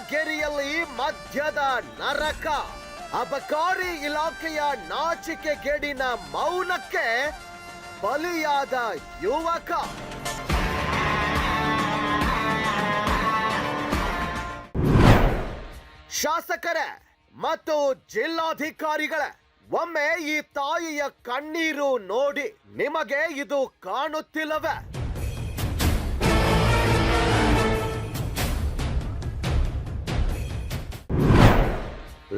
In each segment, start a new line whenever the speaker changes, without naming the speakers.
ಮಾಡಲಗೇರಿಯಲ್ಲಿ ಮದ್ಯದ ನರಕ. ಅಬಕಾರಿ ಇಲಾಖೆಯ ನಾಚಿಕೆಗೇಡಿನ ಮೌನಕ್ಕೆ ಬಲಿಯಾದ ಯುವಕ. ಶಾಸಕರೇ ಮತ್ತು ಜಿಲ್ಲಾಧಿಕಾರಿಗಳೇ, ಒಮ್ಮೆ ಈ ತಾಯಿಯ ಕಣ್ಣೀರು ನೋಡಿ ನಿಮಗೆ ಇದು ಕಾಣುತ್ತಿಲ್ಲವೇ?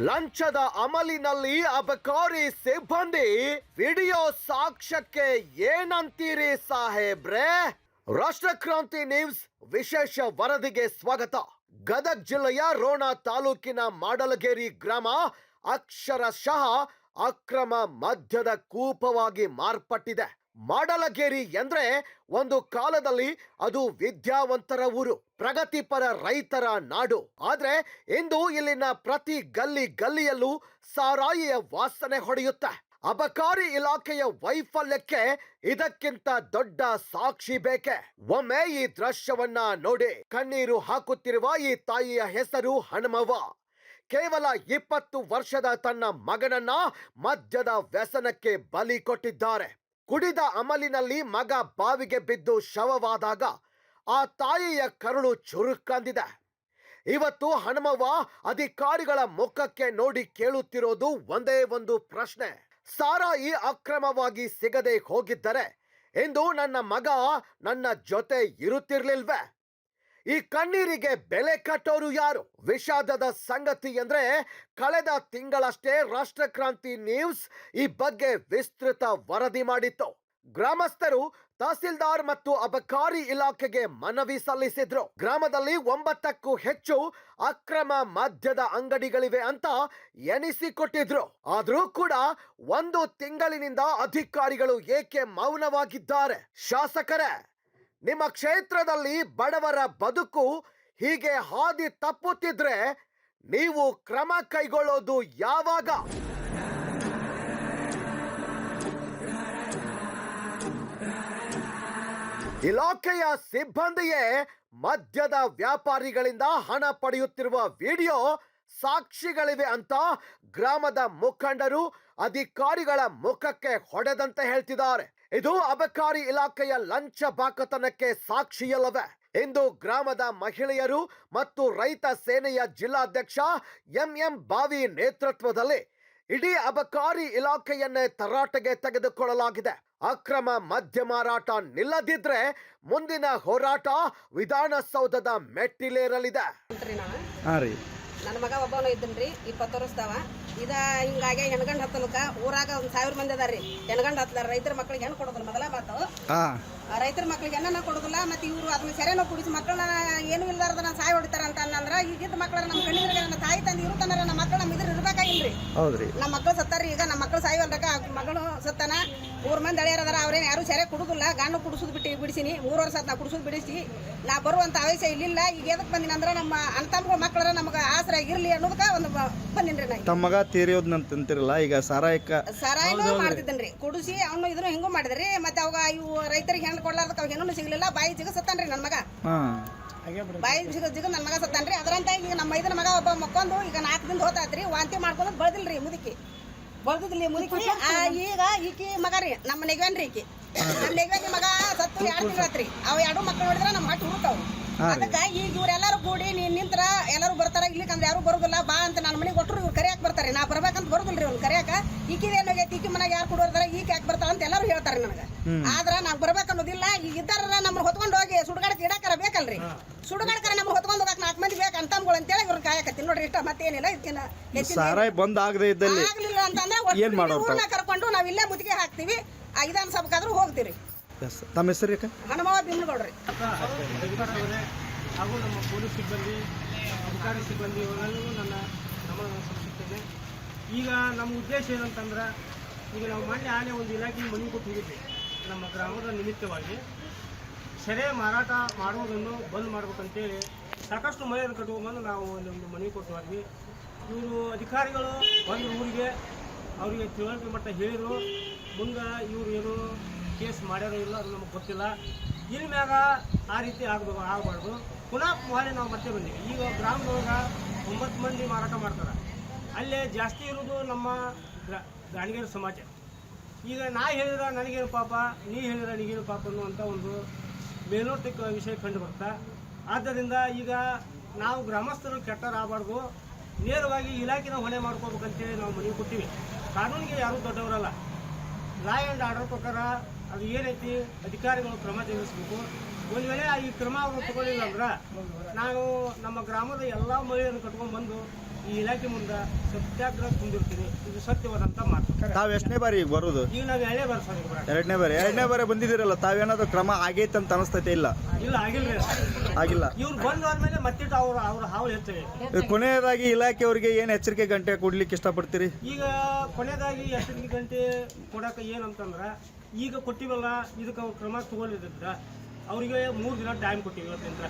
ಲಂಚದ ಅಮಲಿನಲ್ಲಿ ಅಬಕಾರಿ ಸಿಬ್ಬಂದಿ ವಿಡಿಯೋ ಸಾಕ್ಷ್ಯಕ್ಕೆ ಏನಂತೀರಿ ಸಾಹೇಬ್ರೆ? ರಾಷ್ಟ್ರಕ್ರಾಂತಿ ನ್ಯೂಸ್ ವಿಶೇಷ ವರದಿಗೆ ಸ್ವಾಗತ. ಗದಗ ಜಿಲ್ಲೆಯ ರೋಣ ತಾಲೂಕಿನ ಮಾಡಲಗೇರಿ ಗ್ರಾಮ ಅಕ್ಷರಶಃ ಅಕ್ರಮ ಮದ್ಯದ ಕೂಪವಾಗಿ ಮಾರ್ಪಟ್ಟಿದೆ. ಮಾಡಲಗೇರಿ ಎಂದ್ರೆ ಒಂದು ಕಾಲದಲ್ಲಿ ಅದು ವಿದ್ಯಾವಂತರ ಊರು, ಪ್ರಗತಿಪರ ರೈತರ ನಾಡು. ಆದ್ರೆ ಇಂದು ಇಲ್ಲಿನ ಪ್ರತಿ ಗಲ್ಲಿಯಲ್ಲೂ ಸಾರಾಯಿಯ ವಾಸನೆ ಹೊಡೆಯುತ್ತೆ. ಅಬಕಾರಿ ಇಲಾಖೆಯ ವೈಫಲ್ಯಕ್ಕೆ ಇದಕ್ಕಿಂತ ದೊಡ್ಡ ಸಾಕ್ಷಿ ಬೇಕೆ? ಒಮ್ಮೆ ಈ ದೃಶ್ಯವನ್ನ ನೋಡಿ ಕಣ್ಣೀರು ಹಾಕುತ್ತಿರುವ ಈ ತಾಯಿಯ ಹೆಸರು ಹನುಮವ್ವ. ಕೇವಲ 20 ವರ್ಷದ ತನ್ನ ಮಗನನ್ನ ಮದ್ಯದ ವ್ಯಸನಕ್ಕೆ ಬಲಿ ಕೊಟ್ಟಿದ್ದಾರೆ. ಕುಡಿದ ಅಮಲಿನಲ್ಲಿ ಮಗ ಬಾವಿಗೆ ಬಿದ್ದು ಶವವಾದಾಗ ಆ ತಾಯಿಯ ಕರುಳು ಚುರುಕಂದಿದೆ. ಇವತ್ತು ಹನುಮವ್ವ ಅಧಿಕಾರಿಗಳ ಮುಖಕ್ಕೆ ನೋಡಿ ಕೇಳುತ್ತಿರೋದು ಒಂದೇ ಒಂದು ಪ್ರಶ್ನೆ: ಸಾರಾಯಿ ಅಕ್ರಮವಾಗಿ ಸಿಗದೆ ಹೋಗಿದ್ದರೆ ಇಂದು ನನ್ನ ಮಗ ನನ್ನ ಜೊತೆ ಇರುತ್ತಿರ್ಲಿಲ್ವೇ? ಈ ಕಣ್ಣೀರಿಗೆ ಬೆಲೆ ಕಟ್ಟೋರು ಯಾರು? ವಿಷಾದದ ಸಂಗತಿ ಅಂದ್ರೆ ಕಳೆದ ತಿಂಗಳಷ್ಟೇ ರಾಷ್ಟ್ರಕ್ರಾಂತಿ ನ್ಯೂಸ್ ಈ ಬಗ್ಗೆ ವಿಸ್ತೃತ ವರದಿ ಮಾಡಿತ್ತು. ಗ್ರಾಮಸ್ಥರು ತಹಸೀಲ್ದಾರ್ ಮತ್ತು ಅಬಕಾರಿ ಇಲಾಖೆಗೆ ಮನವಿ ಸಲ್ಲಿಸಿದ್ರು. ಗ್ರಾಮದಲ್ಲಿ 9ಕ್ಕೂ ಹೆಚ್ಚು ಅಕ್ರಮ ಮದ್ಯದ ಅಂಗಡಿಗಳಿವೆ ಅಂತ ಎಣಿಸಿಕೊಟ್ಟಿದ್ರು. ಆದ್ರೂ ಕೂಡ 1 ತಿಂಗಳಿನಿಂದ ಅಧಿಕಾರಿಗಳು ಏಕೆ ಮೌನವಾಗಿದ್ದಾರೆ? ಶಾಸಕರೇ, ನಿಮ್ಮ ಕ್ಷೇತ್ರದಲ್ಲಿ ಬಡವರ ಬದುಕು ಹೀಗೆ ಹಾದಿ ತಪ್ಪುತ್ತಿದ್ರೆ ನೀವು ಕ್ರಮ ಕೈಗೊಳ್ಳೋದು ಯಾವಾಗ? ಇಲಾಖೆಯ ಸಿಬ್ಬಂದಿಯೇ ಮದ್ಯದ ವ್ಯಾಪಾರಿಗಳಿಂದ ಹಣ ಪಡೆಯುತ್ತಿರುವ ವಿಡಿಯೋ ಸಾಕ್ಷಿಗಳಿವೆ ಅಂತ ಗ್ರಾಮದ ಮುಖಂಡರು ಅಧಿಕಾರಿಗಳ ಮುಖಕ್ಕೆ ಹೊಡೆದಂತೆ ಹೇಳ್ತಿದ್ದಾರೆ. ಇದು ಅಬಕಾರಿ ಇಲಾಖೆಯ ಲಂಚ ಬಾಕತನಕ್ಕೆ ಸಾಕ್ಷಿಯಲ್ಲವೇ? ಇಂದು ಗ್ರಾಮದ ಮಹಿಳೆಯರು ಮತ್ತು ರೈತ ಸೇನೆಯ ಜಿಲ್ಲಾಧ್ಯಕ್ಷ ಎಂ ಬಾವಿ ನೇತೃತ್ವದಲ್ಲಿ ಇಡೀ ಅಬಕಾರಿ ಇಲಾಖೆಯನ್ನೇ ತರಾಟೆಗೆ ತೆಗೆದುಕೊಳ್ಳಲಾಗಿದೆ. ಅಕ್ರಮ ಮದ್ಯ ಮಾರಾಟ ನಿಲ್ಲದಿದ್ರೆ ಮುಂದಿನ ಹೋರಾಟ ವಿಧಾನಸೌಧದ ಮೆಟ್ಟಿಲೇರಲಿದೆ.
ನನ್ನ ಮಗ ಒಬ್ಬವನು ಇದ್ದನ್ರಿ, 20 ವರ್ಷದವ. ಹಿಂಗಾಗಿ ಹೆಣ್ಗಂಡ್ ಹತ್ತಲಕ್ಕ ಊರಾಗ 1000 ಮಂದಿ ಅದಾರ್ರಿ. ಹೆಣ್ಗಂಡ್ ಹತ್ತಲಾರ ರೈತರ ಮಕ್ಳಿಗೆ ಹೆಣ್ಣು ಕೊಡೋದಿಲ್ಲ. ಮೊದಲ ಮಾತು, ರೈತರ ಮಕ್ಳಿಗೆ ಹೆಣ್ಣನ್ನ ಕೊಡೋದಿಲ್ಲ. ಮತ್ತೆ ಇವರು ಅದನ್ನ ಸೆರೆನೋ ಕುಡಿಸಿ ಮಕ್ಕಳನ್ನ ಏನು ಇಲ್ಲಾರ್ದ ಸಾಯಿ ಹೊಡಿತಾರ ಅಂತ ಅಂದ್ರ ಈಗಿದ್ದ ಮಕ್ಕಳ ನಮ್ಮ ಕಣ್ಣಿಗೆ ನನ್ನ ತಾಯಿ ತಂದೆ ಇರುತ್ತಾನ. ನಮ್ಮ ಮಕ್ಕಳು ನಮ್ಮ ಇದ್ರ ಇರ್ಬೇಕಾಗಿಲ್ರಿ. ನಮ್ಮ ಮಕ್ಕಳು ಸತ್ತಾರ್ರಿ. ಈಗ ನಮ್ಮ ಮಕ್ಕಳು ಸಾಯಿವಲ್ರಕ ಮಗಳು ಸತ್ತಾನ. 3 ಮಂದಿ ಅಳಿಯರದಾರ. ಅವ್ರೇನು ಯಾರು ಸೆರೆ ಕುಡುದಿಲ್ಲ. ಗಾನು ಕುಡಿಸೋದು ಬಿಡಿಸಿನಿ. 3 ವರ್ಷ ನಾ ಕುಡಿಸೋದು ಬಿಡಿಸಿ ನಾ ಬರುವಂತ ಆವೇಶ ಇಲ್ಲಿಲ್ಲ. ಈಗ ಎದಕ್ ಬಂದಿನ ಅಂದ್ರ ನಮ್ಮ ಅಣ್ತಮ್ಮ ಮಕ್ಕಳ ನಮಗ ಆಸರೆ ಇರ್ಲಿ ಅನ್ನೋದಕ್ಕ ಒಂದು ಬಂದಿನ್ರಿ. ನಾ ತಮ್ಮ ಮಗ ತೀರಿಯೋದ್ನಂತಿರಲ್ಲ, ಈಗ ಸಾರಾಯಿನೂ ಮಾಡ್ತಿದ್ದನ್ರಿ. ಕುಡಿಸಿ ಅವನು ಇದನ್ನು ಹಿಂಗೂ ಮಾಡಿದ್ರಿ. ಮತ್ತೆ ಅವಾಗ ಇವು ರೈತರಿಗೆ ಹೆಣ್ಣು ಕೊಡ್ಲಾರ್ದಕ್ಕ ಅವ್ ಹೆಣ್ಣು ಸಿಗ್ಲಿಲ್ಲ. ಬಾಯಿ ಜಿಗ ಸತ್ತಾನ್ರಿ ನನ್ನ ಮಗ. ಬಾಯಿ ಜಿಗ ನನ್ನ ಮಗ ಸತ್ತಾನ್ರಿ. ಅದರಂತ ಈಗ ನಮ್ಮ ಮೈದನ ಮಗ ಒಬ್ಬ ಮಕ್ಕೊಂದು ಈಗ 4 ದಿನ ಹೋತಾತ್ರಿ. ವಾಂತಿ ಮಾಡ್ಕೊಂಡು ಬಳದಿಲ್ರಿ. ಬಳದಿದ್ಲಿ ಮುದುಕಿ. ಈಗ ಈಕಿ ಮಗ ರೀ ನಮ್ಮ ನೆಗವೇನ್ರಿ. ಈಕಿ ನಮ್ಮ ನೆಗವೇನಿ ಮಗ ಸತ್ತು 2 ತಿಂಗಳಾತ್ರಿ. ಅವ್ 2 ಮಕ್ಕಳು ನೋಡಿದ್ರ ನಮ್ಮ ಹಟ್ಟು ಹುಡುಕವು. ಅದಕ್ಕ ಈಗ ಇವ್ರೆಲ್ಲಾರು ಕೂಡಿ ನೀನ್ ನಿಂತ್ರ ಎಲ್ಲಾರು ಬರ್ತಾರ. ಇಲ್ಲಿಕಂದ್ರೆ ಯಾರು ಬರೋದಿಲ್ಲ. ಬಾ ಅಂತ ನನ್ನ ಮನೆಗೆ ಕೊಟ್ಟರು ಇವ್ರು ಕರಿಯಾಕ್ ಬರ್ತಾರೆ. ನಾ ಬರ್ಬೇಕಂತ ಬರೋದಿಲ್ರಿ ಅವ್ನು ಕರಿಯಾಕ. ಈಕಿದೇನಾಗೈತಿ, ಈಕಿ ಮನೆಗೆ ಯಾರು ಕೊಡೋರ್ದಾರ, ಈಕೆ ಯಾಕೆ ಬರ್ತಾರ ಅಂತ ಎಲ್ಲಾರು ಹೇಳ್ತಾರೆ ನನಗೆ. ಆದ್ರ ನಾವ್ ಬರ್ಬೇಕನ್ನೋದಿಲ್ಲ. ಈಗ ಇದ್ದಾರ ನಮ್ಮನ್ನ ಹೊತ್ಕೊಂಡು ಹೋಗಿ ಸುಡುಗಾಡಕ್ಕೆ ಇಡಾಕರ ಬೇಕಲ್ರಿ. ಸುಡುಗಾಡಕರ ನಮ್ಗೆ ಹೊತ್ಕೊಂಡು ಹೋಗಕ್ 4 ಮಂದಿ ಬೇಕು ಅಂತಮ್ಗಳು ಅಂತೇಳಿ ಇವ್ರನ್ನ ಕಾಯಕತ್ತೀನಿ ನೋಡ್ರಿ. ಇಷ್ಟ ಮತ್ತೇನಿಲ್ಲ. ಇದಕ್ಕಿನ್ನ ಆಗ್ಲಿಲ್ಲ ಅಂತಂದ್ರೆ ಕರ್ಕೊಂಡು ನಾವ್ ಇಲ್ಲೇ ಮುತ್ತಿಗೆ ಹಾಕ್ತಿವಿ. ವಿಧಾನಸಭೆಗಾದ್ರೂ ಹೋಗ್ತೀವಿ.
ತಮ್ಮ ಹೆಸರು
ಹನುಮವ್ವ ಬಿಮ್ನಗೌಡ್ರಿ.
ಹಾಗೂ ನಮ್ಮ ಪೊಲೀಸ್ ಸಿಬ್ಬಂದಿ, ಅಧಿಕಾರಿ ಸಿಬ್ಬಂದಿ ಇವರೆಲ್ಲರೂ ನನ್ನ ಸಲ್ಲಿಸುತ್ತೇನೆ. ಈಗ ನಮ್ಮ ಉದ್ದೇಶ ಏನಂತಂದ್ರೆ, ಈಗ ನಾವು ಆನೆ ಒಂದು ಇಲಾಖೆಗೆ ಮನವಿ ಕೊಟ್ಟು ಹೋಗಿದ್ವಿ. ನಮ್ಮ ಗ್ರಾಮದ ನಿಮಿತ್ತವಾಗಿ ಸೆರೆ ಮಾರಾಟ ಮಾಡುವುದನ್ನು ಬಂದ್ ಮಾಡ್ಬೇಕಂತೇಳಿ ಸಾಕಷ್ಟು ಮನೆಯನ್ನು ಕಟ್ಕೊಂಡ್ಬಂದು ನಾವು ಒಂದು ಮನವಿ ಕೊಟ್ಟು ಹೋದ್ವಿ. ಇವರು ಅಧಿಕಾರಿಗಳು ಒಂದು ಊರಿಗೆ ಅವರಿಗೆ ತಿಳುವಳಿಕೆ ಮಟ್ಟ ಹೇಳಿದರು. ಮುಂದೆ ಇವರು ಏನು ಕೇಸ್ ಮಾಡ್ಯಾರೋ ಇಲ್ಲ ಅದು ನಮಗೆ ಗೊತ್ತಿಲ್ಲ. ಇನ್ನು ಮ್ಯಾಗ ಆ ರೀತಿ ಆಗಬಾರ್ದು. ಪುನಃ ಮಾಡಿ ನಾವು ಮತ್ತೆ ಬಂದೀವಿ. ಈಗ ಗ್ರಾಮದೊಳಗೆ 9 ಮಂದಿ ಮಾರಾಟ ಮಾಡ್ತಾರೆ. ಅಲ್ಲೇ ಜಾಸ್ತಿ ಇರೋದು ನಮ್ಮ ಗಾಣಿಗೇರ ಸಮಾಜ. ಈಗ ನಾ ಹೇಳಿದ್ರೆ ನನಗೇನು ಪಾಪ, ನೀ ಹೇಳಿದ್ರೆ ನನಗೇನು ಪಾಪ ಅನ್ನುವಂಥ ಒಂದು ಮೇಲ್ನೋಟಕ್ಕೆ ವಿಷಯ ಕಂಡು ಬರ್ತಾ. ಆದ್ದರಿಂದ ಈಗ ನಾವು ಗ್ರಾಮಸ್ಥರು ಕೆಟ್ಟರಾಗಬಾರ್ದು, ನೇರವಾಗಿ ಇಲಾಖೆನ ಹೊಣೆ ಮಾಡ್ಕೋಬೇಕಂತೇಳಿ ನಾವು ಮನವಿ ಕೊಟ್ಟಿವಿ. ಕಾನೂನಿಗೆ ಯಾರೂ ದೊಡ್ಡವರಲ್ಲ. ಲಾ ಆ್ಯಂಡ್ ಆರ್ಡರ್ ಪ್ರಕಾರ ಅದು ಏನೈತಿ ಅಧಿಕಾರಿಗಳು ಕ್ರಮ ಜರುಗಿಸ್ಬೇಕು. ಒಂದು ವೇಳೆ ಈ ಕ್ರಮ ಅವರು ತಗೊಳ್ಳಿಲ್ಲ ಅಂದ್ರೆ ನಾನು ನಮ್ಮ ಗ್ರಾಮದ ಎಲ್ಲ ಮಹಿಳೆಯರನ್ನು ಕಟ್ಕೊಂಡು ಬಂದು ಈ ಇಲಾಖೆ ಮುಂದೆ ಸತ್ಯಾಗ್ರಹ ತುಂಬಿರ್ತೀನಿ. ಇದು ಸತ್ಯವಾದಂಥ ಮಾತು.
ತಾವು ಎಷ್ಟನೇ ಬಾರಿ ಈಗ ಬರೋದು?
ಈಗ ನಾವು ಎಳೆ ಬರ್ಸೋದು
ಎರಡನೇ ಬಾರಿ ಬಂದಿದ್ದೀರಲ್ಲ, ತಾವೇನಾದ್ರು ಕ್ರಮ ಆಗೈತೆ ಅಂತ ಅನಿಸ್ತೈತೆ? ಇಲ್ಲ
ಆಗಿಲ್ರಿ,
ಆಗಿಲ್ಲ.
ಇವ್ರು ಬಂದಾದ್ಮೇಲೆ ಮತ್ತಿಟ್ಟು ಅವ್ರ ಹಾವು ಹೆಚ್ಚಾಗಿದೆ.
ಕೊನೆಯದಾಗಿ ಇಲಾಖೆಯವರಿಗೆ ಏನು ಎಚ್ಚರಿಕೆ ಗಂಟೆ ಕೊಡ್ಲಿಕ್ಕೆ ಇಷ್ಟಪಡ್ತೀರಿ?
ಈಗ ಕೊನೆಯದಾಗಿ ಎಚ್ಚರಿಕೆ ಗಂಟೆ ಕೊಡಕ್ಕೆ ಏನಂತಂದ್ರೆ, ಈಗ ಕೊಟ್ಟಿವಲ್ಲ ಇದಕ್ಕೆ ಅವ್ರು ಕ್ರಮ ತಗೊಳ್ಳಿದ್ರ ಅವರಿಗೆ 3 ದಿನ ಟೈಮ್ ಕೊಟ್ಟಿವಿ. ಇವತ್ತಿಂದ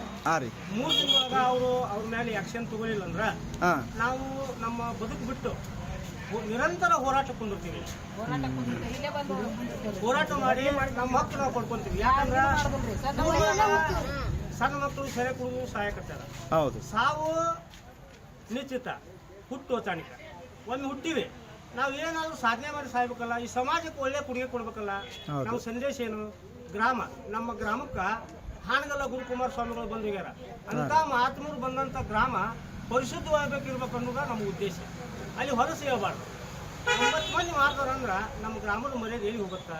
3 ದಿನದೊಳಗೆ ಅವ್ರ ಮೇಲೆ ಆಕ್ಷನ್ ತಗೊಳ್ಳಿಲ್ಲ ಅಂದ್ರೆ ನಾವು ನಮ್ಮ ಬದುಕು ಬಿಟ್ಟು ನಿರಂತರ ಹೋರಾಟ ಕುಂದಿರ್ತೀವಿ. ಹೋರಾಟ ಮಾಡಿ ನಮ್ಮ ಹಕ್ಕು ನಾವು ಕೊಡ್ಕೊಂತೀವಿ. ಯಾಕಂದ್ರೆ ಸಣ್ಣ ಮಕ್ಕಳು ಸೆರೆ ಕುಡಿದು ಸಾಯಕತ್ತಾರ.
ಹೌದು.
ಸಾವು ನಿಶ್ಚಿತ, ಹುಟ್ಟು ಅಚಾನಿಕ. ಒಮ್ಮೆ ಹುಟ್ಟಿವಿ, ನಾವು ಏನಾದರೂ ಸಾಧನೆ ಮಾಡಿ ಸಾಯ್ಬೇಕಲ್ಲ, ಈ ಸಮಾಜಕ್ಕೆ ಒಳ್ಳೆ ಕೊಡುಗೆ ಕೊಡ್ಬೇಕಲ್ಲ. ನಾವು ಸಂದೇಶ ಏನು? ಗ್ರಾಮ, ನಮ್ಮ ಗ್ರಾಮಕ್ಕೆ ಹಾನಗಲ್ಲ ಗುರುಕುಮಾರ ಸ್ವಾಮಿಗಳು ಬಂದು ಹೋಗ್ಯಾರ. ಅಂತ ಮಹಾತ್ಮರು ಬಂದಂಥ ಗ್ರಾಮ ಪರಿಶುದ್ಧವಾಗಬೇಕಿರ್ಬೇಕು ಅನ್ನೋದು ನಮ್ಮ ಉದ್ದೇಶ. ಅಲ್ಲಿ ಹೊಲಸು ಇರಬಾರ್ದು. 9 ಮಂದಿ ಮಾಡ್ತಾರಂದ್ರೆ ನಮ್ಮ ಗ್ರಾಮದ ಮರ್ಯಾದೆ ಎಲ್ಲಿ ಹೋಗುತ್ತಾ?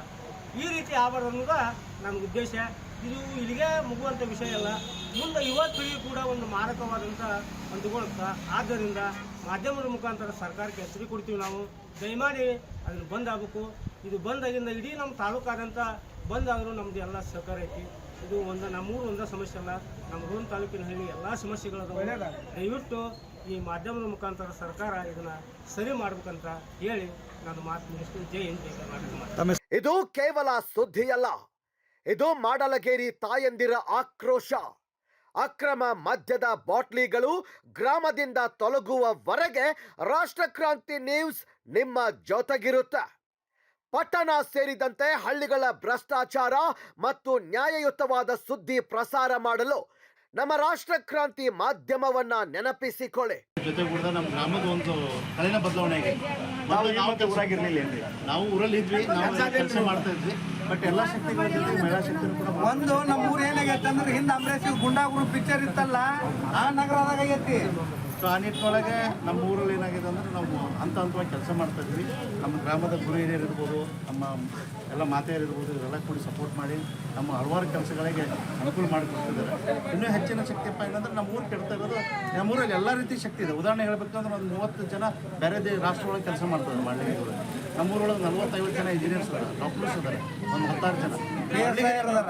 ಈ ರೀತಿ ಆಗಬಾರ್ದು ಅನ್ನೋದು ನನ್ನ ಉದ್ದೇಶ. ಇದು ಇಲ್ಲಿಗೆ ಮುಗುವಂಥ ವಿಷಯ ಅಲ್ಲ. ಮುಂದೆ ಯುವ ಪೀಳಿಗೆ ಕೂಡ ಒಂದು ಮಾರಕವಾದಂಥ ಅಂದುಕೊಳ್ಳುತ್ತಾ. ಆದ್ದರಿಂದ ಮಾಧ್ಯಮದ ಮುಖಾಂತರ ಸರ್ಕಾರಕ್ಕೆ ಎಚ್ಚರಿಕೆ ಕೊಡ್ತೀವಿ. ನಾವು ದಯಮಾಡಿ ಅದನ್ನು ಬಂದ್ ಆಗಬೇಕು. ಇದು ಬಂದಾಗಿಂದ ಇಡೀ ನಮ್ಮ ತಾಲೂಕಾದಂಥ ಬಂದಾದರೂ ನಮ್ಮದು ಎಲ್ಲ ಸಹಕಾರ ಐತಿ. ಇದು ನಮ್ಮೂರು ಒಂದೇ ಸಮಸ್ಯೆ ಅಲ್ಲ, ನಮ್ಮ ರೋಣ ತಾಲೂಕಿನ ಹಳ್ಳಿ ಎಲ್ಲ ಸಮಸ್ಯೆಗಳದಾವೆ. ದಯವಿಟ್ಟು ಈ ಮಾಧ್ಯಮದ ಮುಖಾಂತರ ಸರ್ಕಾರ ಇದನ್ನ ಸರಿ ಮಾಡ್ಬೇಕಂತ ಹೇಳಿ ನಾನು ಮಾತು ಮುಗಿಸ್ತೀನಿ. ಜೈ ಹಿಂದ್, ಜೈ ಕರ್ನಾಟಕ.
ಇದು ಕೇವಲ ಸುದ್ದಿಯಲ್ಲ, ಇದು ಮಾಡಲಗೇರಿ ತಾಯಂದಿರ ಆಕ್ರೋಶ. ಅಕ್ರಮ ಮದ್ಯದ ಬಾಟ್ಲಿಗಳು ಗ್ರಾಮದಿಂದ ತೊಲಗುವವರೆಗೆ ರಾಷ್ಟ್ರಕ್ರಾಂತಿ ನ್ಯೂಸ್ ನಿಮ್ಮ ಜೊತೆಗಿರುತ್ತೆ. ಪಟ್ಟಣ ಸೇರಿದಂತೆ ಹಳ್ಳಿಗಳ ಭ್ರಷ್ಟಾಚಾರ ಮತ್ತು ನ್ಯಾಯಯುತವಾದ ಸುದ್ದಿ ಪ್ರಸಾರ ಮಾಡಲು ನಮ್ಮ ರಾಷ್ಟ್ರಕ್ರಾಂತಿ ಮಾಧ್ಯಮವನ್ನ ನೆನಪಿಸಿಕೊಳ್ಳಿ.
ಜೊತೆಗೂಡಿದ ನಮ್ಮ ಗ್ರಾಮದ ಒಂದು ಕಳೆನ ಬದಲಾವಣೆ ಆಗಿದೆ. ನಾವು ಊರಲ್ಲಿ ಇದ್ವಿ, ನಾವು ಕೆಲಸ ಮಾಡ್ತಾ ಇದ್ವಿ. ಬಟ್ ಎಲ್ಲ ಶಕ್ತಿಗಳ ಜೊತೆ ಮಹಿಳಾ ಶಕ್ತಿ ಕೂಡ
ಒಂದು ನಮ್ಮ ಊರು ಏನಾಗೈತೆ ಅಂದ್ರೆ ಹಿಂದೆ ಅಂಬರೀಷ್ ಗುಂಡಾಗುರು ಪಿಕ್ಚರ್ ಇತ್ತಲ್ಲ, ಆ ನಗರದಾಗ ಆಗೈತಿ.
ಸೊ ಆ ನಿಟ್ಟಿನೊಳಗೆ ನಮ್ಮ ಊರಲ್ಲಿ ಏನಾಗಿದೆ ಅಂದರೆ ನಾವು ಹಂತವಾಗಿ ಕೆಲಸ ಮಾಡ್ತಾ ಇದ್ವಿ. ನಮ್ಮ ಗ್ರಾಮದ ಗುರು ಹಿರಿಯರು ಇರ್ಬೋದು, ನಮ್ಮ ಎಲ್ಲ ಮಾತೆಯರು ಇರ್ಬೋದು, ಇವರೆಲ್ಲ ಕೂಡಿ ಸಪೋರ್ಟ್ ಮಾಡಿ ನಮ್ಮ ಹಲವಾರು ಕೆಲಸಗಳಿಗೆ ಅನುಕೂಲ ಮಾಡಿಕೊಡ್ತಿದ್ದಾರೆ. ಇನ್ನೂ ಹೆಚ್ಚಿನ ಶಕ್ತಿಯಪ್ಪ ಏನಂದ್ರೆ ನಮ್ಮ ಊರು ಕೆಡ್ತಾ ಇರೋದು, ನಮ್ಮ ಊರಲ್ಲಿ ಎಲ್ಲ ರೀತಿ ಶಕ್ತಿ ಇದೆ. ಉದಾಹರಣೆ ಹೇಳ್ಬೇಕಂದ್ರೆ ಒಂದು 30 ಜನ ಬೇರೆ ರಾಷ್ಟ್ರೊಳಗೆ ಕೆಲಸ ಮಾಡ್ತಾರೆ ಮಾಡಲಿಕ್ಕೆ. ನಮ್ಮೂರೊಳಗೆ 40-50 ಜನ ಇಂಜಿನಿಯರ್ಸ್ ಇದ್ದಾರೆ, ಡಾಕ್ಟರ್ಸ್ ಇದ್ದಾರೆ, ಒಂದು 16 ಜನ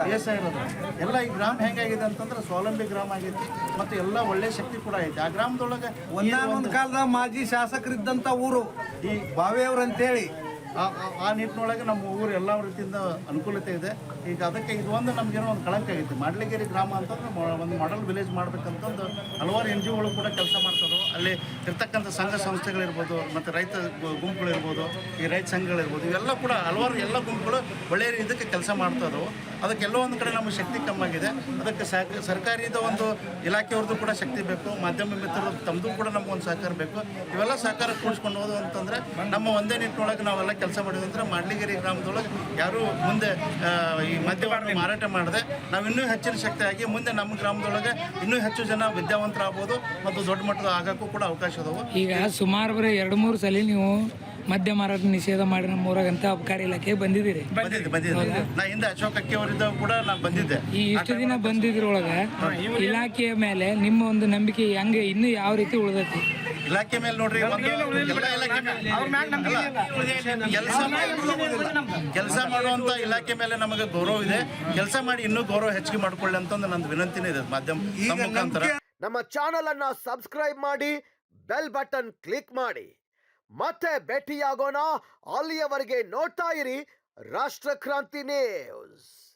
PSI ಇರೋದು. ಎಲ್ಲ ಈ ಗ್ರಾಮ ಹೆಂಗಾಗಿದೆ ಅಂತಂದ್ರೆ ಸ್ವಾವಲಂಬಿ ಗ್ರಾಮ ಆಗೈತಿ ಮತ್ತು ಎಲ್ಲ ಒಳ್ಳೆ ಶಕ್ತಿ ಕೂಡ ಐತಿ ಆ ಗ್ರಾಮದೊಳಗೆ.
ಒಂದಾನೊಂದು ಕಾಲದ ಮಾಜಿ ಶಾಸಕರಿದ್ದಂಥ ಊರು ಈ ಬಾವಿಯವ್ರು ಅಂತೇಳಿ.
ಆ ನಿಟ್ಟಿನೊಳಗೆ ನಮ್ಮ ಊರು ಎಲ್ಲ ರೀತಿಯಿಂದ ಅನುಕೂಲತೆ ಇದೆ. ಈಗ ಅದಕ್ಕೆ ಇದು ಒಂದು ನಮಗೇನೋ ಒಂದು ಕಳಂಕ ಆಗೈತಿ. ಮಾಡಲಗೇರಿ ಗ್ರಾಮ ಅಂತಂದ್ರೆ ಒಂದು ಮಾಡೆಲ್ ವಿಲೇಜ್ ಮಾಡ್ಬೇಕಂತಂದು ಹಲವಾರು NGOಗಳು ಕೂಡ ಕೆಲಸ ಮಾಡ್ತಾರೆ. ಅಲ್ಲಿ ಇರ್ತಕ್ಕಂಥ ಸಂಘ ಸಂಸ್ಥೆಗಳಿರ್ಬೋದು ಮತ್ತು ರೈತ ಗುಂಪುಗಳಿರ್ಬೋದು, ಈ ರೈತ ಸಂಘಗಳಿರ್ಬೋದು, ಇವೆಲ್ಲ ಕೂಡ ಹಲವಾರು ಎಲ್ಲ ಗುಂಪುಗಳು ಒಳ್ಳೆಯ ಇದಕ್ಕೆ ಕೆಲಸ ಮಾಡ್ತಾ ಇದ್ದವು. ಅದಕ್ಕೆಲ್ಲೋ ಒಂದು ಕಡೆ ನಮ್ಮ ಶಕ್ತಿ ಕಮ್ಮಾಗಿದೆ. ಅದಕ್ಕೆ ಸರ್ಕಾರಿದ ಒಂದು ಇಲಾಖೆಯವ್ರದ್ದು ಕೂಡ ಶಕ್ತಿ ಬೇಕು, ಮಾಧ್ಯಮ ಮಿತ್ರರು ತಮ್ಮದು ಕೂಡ ನಮಗೊಂದು ಸಹಕಾರ ಬೇಕು. ಇವೆಲ್ಲ ಸಹಕಾರ ಕೂಡಿಸ್ಕೊಂಡು ಹೋದು ಅಂತಂದರೆ ನಮ್ಮ ಒಂದೇ ನಿಟ್ಟಿನೊಳಗೆ ನಾವೆಲ್ಲ ಕೆಲಸ ಮಾಡಿದಂದ್ರೆ ಮಾಡಲಗೇರಿ ಗ್ರಾಮದೊಳಗೆ ಯಾರೂ ಮುಂದೆ ಈ ಮದ್ಯವನ್ನು ಮಾರಾಟ ಮಾಡದೆ ನಾವು ಇನ್ನೂ ಹೆಚ್ಚಿನ ಶಕ್ತಿಯಾಗಿ ಮುಂದೆ ನಮ್ಮ ಗ್ರಾಮದೊಳಗೆ ಇನ್ನೂ ಹೆಚ್ಚು ಜನ ವಿದ್ಯಾವಂತರಾಗ್ಬೋದು ಮತ್ತು ದೊಡ್ಡ ಮಟ್ಟದ ಆಗೋಕ್ಕೂ ಕೂಡ ಅವಕಾಶ ಅದಾವೆ.
ಈಗ ಸುಮಾರು ಬರೀ 2-3 ಸಲ ನೀವು ಮದ್ಯ ಮಾರಾಟ ನಿಷೇಧ ಮಾಡಿ ನಮ್ಮ ಊರಾಗಂತ ಅಬಕಾರಿ ಇಲಾಖೆ ಬಂದಿದ್ದೀರಿ.
ಬಂದಿದ್ದೆ ನಾ ಹಿಂದೆ ಅಶೋಕ್ ಅಕ್ಕಿ ಅವರಿದ್ದಾಗ ಕೂಡ ನಾನು ಬಂದಿದ್ದೆ.
ಈ ಇಷ್ಟು ದಿನ ಬಂದಿದ್ರೊಳಗ ಇಲಾಖೆಯ ಮೇಲೆ ನಿಮ್ಮ ಒಂದು ನಂಬಿಕೆ ಹೆಂಗೆ ಇನ್ನೂ ಯಾವ ರೀತಿ ಉಳಿದೈತಿ?
ಇಲಾಖೆ ಮೇಲೆ ನೋಡ್ರಿ, ಕೆಲಸ ಮಾಡುವಂತ ಇಲಾಖೆ ಮೇಲೆ ನಮಗೆ ಗೌರವ ಇದೆ. ಕೆಲಸ ಮಾಡಿ ಇನ್ನೂ ಗೌರವ ಹೆಚ್ಚಿಗೆ ಮಾಡ್ಕೊಳ್ಳಿ ಅಂತಂದು ನಂದು ವಿನಂತಿನೇ ಇದೆ ಮಾಧ್ಯಮ ಮುಖಾಂತರ.
ನಮ್ಮ ಚಾನೆಲ್ ಅನ್ನ ಸಬ್ಸ್ಕ್ರೈಬ್ ಮಾಡಿ, ಬೆಲ್ ಬಟನ್ ಕ್ಲಿಕ್ ಮಾಡಿ. ಮತ್ತೆ ಭೇಟಿಯಾಗೋಣ. ಅಲ್ಲಿಯವರೆಗೆ ನೋಡ್ತಾ ಇರಿ ರಾಷ್ಟ್ರಕ್ರಾಂತಿ ನ್ಯೂಸ್.